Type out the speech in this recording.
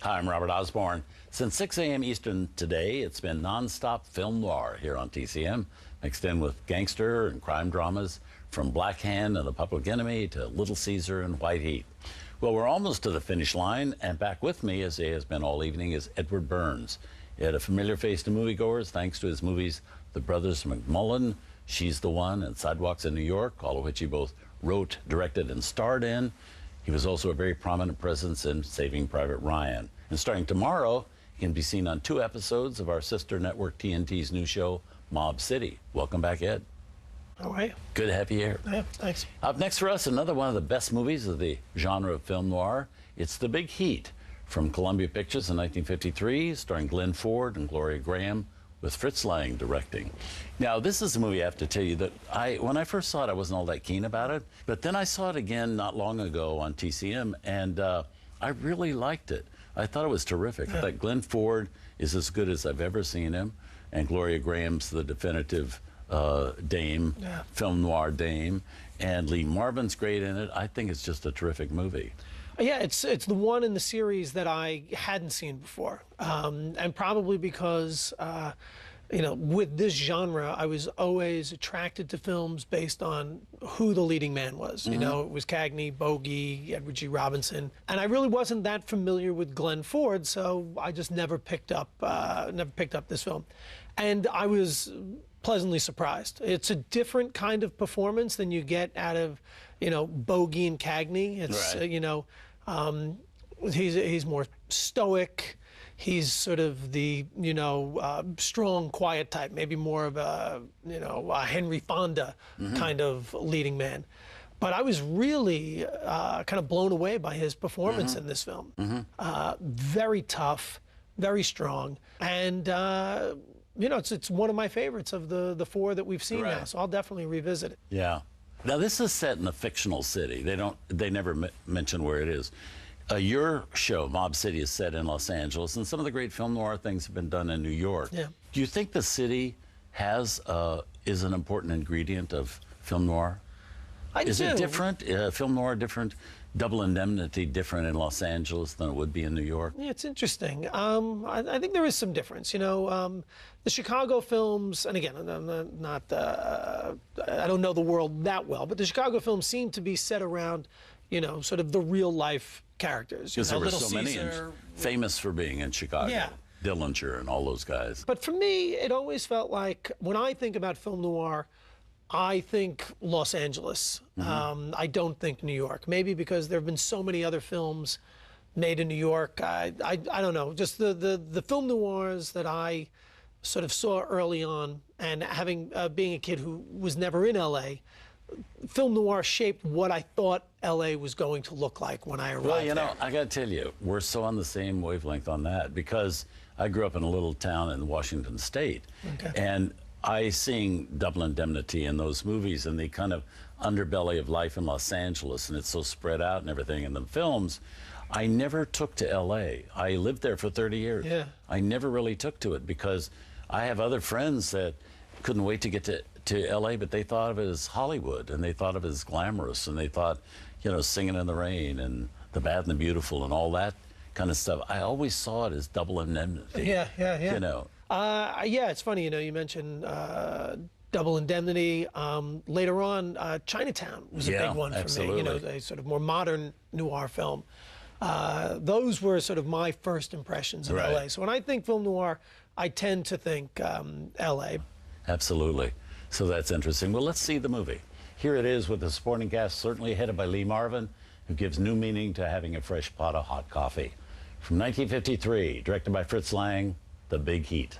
Hi, I'm Robert Osborne. Since 6 a.m. Eastern today, it's been non-stop film noir here on TCM, mixed in with gangster and crime dramas from Black Hand and The Public Enemy to Little Caesar and White Heat. Well, we're almost to the finish line, and back with me, as he has been all evening, is Edward Burns. He had a familiar face to moviegoers thanks to his movies The Brothers McMullen, She's the One, and Sidewalks in New York, all of which he both wrote, directed, and starred in. He was also a very prominent presence in Saving Private Ryan. And starting tomorrow, he can be seen on 2 episodes of our sister network TNT's new show, Mob City. Welcome back, Ed. How are you? Good to have you here. Yeah, thanks. Up next for us, another one of the best movies of the genre of film noir. It's The Big Heat from Columbia Pictures in 1953, starring Glenn Ford and Gloria Graham, with Fritz Lang directing. Now, this is a movie I have to tell you that when I first saw it, I wasn't all that keen about it. But then I saw it again not long ago on TCM, and I really liked it. I thought it was terrific. Yeah. I thought Glenn Ford is as good as I've ever seen him, and Gloria Graham's the definitive dame, film noir dame, and Lee Marvin's great in it. I think it's just a terrific movie. Yeah, it's the one in the series that I hadn't seen before, and probably because you know, with this genre, I was always attracted to films based on who the leading man was. You know, it was Cagney, Bogey, Edward G. Robinson, and I really wasn't that familiar with Glenn Ford, so I just never picked up this film, and I was pleasantly surprised. It's a different kind of performance than you get out of, you know, Bogey and Cagney. It's right. you know, he's more stoic. He's sort of the, you know, strong, quiet type, maybe more of a, you know, a Henry Fonda kind of leading man. But I was really kind of blown away by his performance in this film. Very tough, very strong, and you know, it's one of my favorites of the 4 that we've seen now. So I'll definitely revisit it. Yeah. Now, this is set in a fictional city. They never mention where it is. Your show, Mob City, is set in Los Angeles, and some of the great film noir things have been done in New York. Yeah. Do you think the city is an important ingredient of film noir? Is it different? Film noir different? Double Indemnity different in Los Angeles than it would be in New York? Yeah, it's interesting. I think there is some difference. You know, the Chicago films, and again, I'm not I don't know the world that well, but the Chicago films seem to be set around, you know, sort of the real life characters. Because there were so many famous for being in Chicago. Yeah. Dillinger and all those guys. But for me, it always felt like when I think about film noir, I think Los Angeles. I don't think New York. Maybe because there have been so many other films made in New York. I don't know. Just the film noirs that I sort of saw early on, and having being a kid who was never in L.A., film noir shaped what I thought L.A. was going to look like when I arrived there. Well, you know, I got to tell you, we're so on the same wavelength on that, because I grew up in a little town in Washington State, and I sing Double Indemnity in those movies and the kind of underbelly of life in Los Angeles, and it's so spread out and everything in the films. I never took to L.A. I lived there for 30 years. Yeah. I never really took to it because I have other friends that couldn't wait to get to L.A., but they thought of it as Hollywood, and they thought of it as glamorous, and they thought, you know, Singing in the Rain and The Bad and the Beautiful and all that kind of stuff. I always saw it as Double Indemnity. Yeah. You know. Yeah, it's funny, you know, you mentioned Double Indemnity. Later on, Chinatown was a big one for me. You know, a sort of more modern noir film. Those were sort of my first impressions of L.A. So when I think film noir, I tend to think L.A. Absolutely. So that's interesting. Well, let's see the movie. Here it is with the supporting cast, certainly headed by Lee Marvin, who gives new meaning to having a fresh pot of hot coffee. From 1953, directed by Fritz Lang, The Big Heat.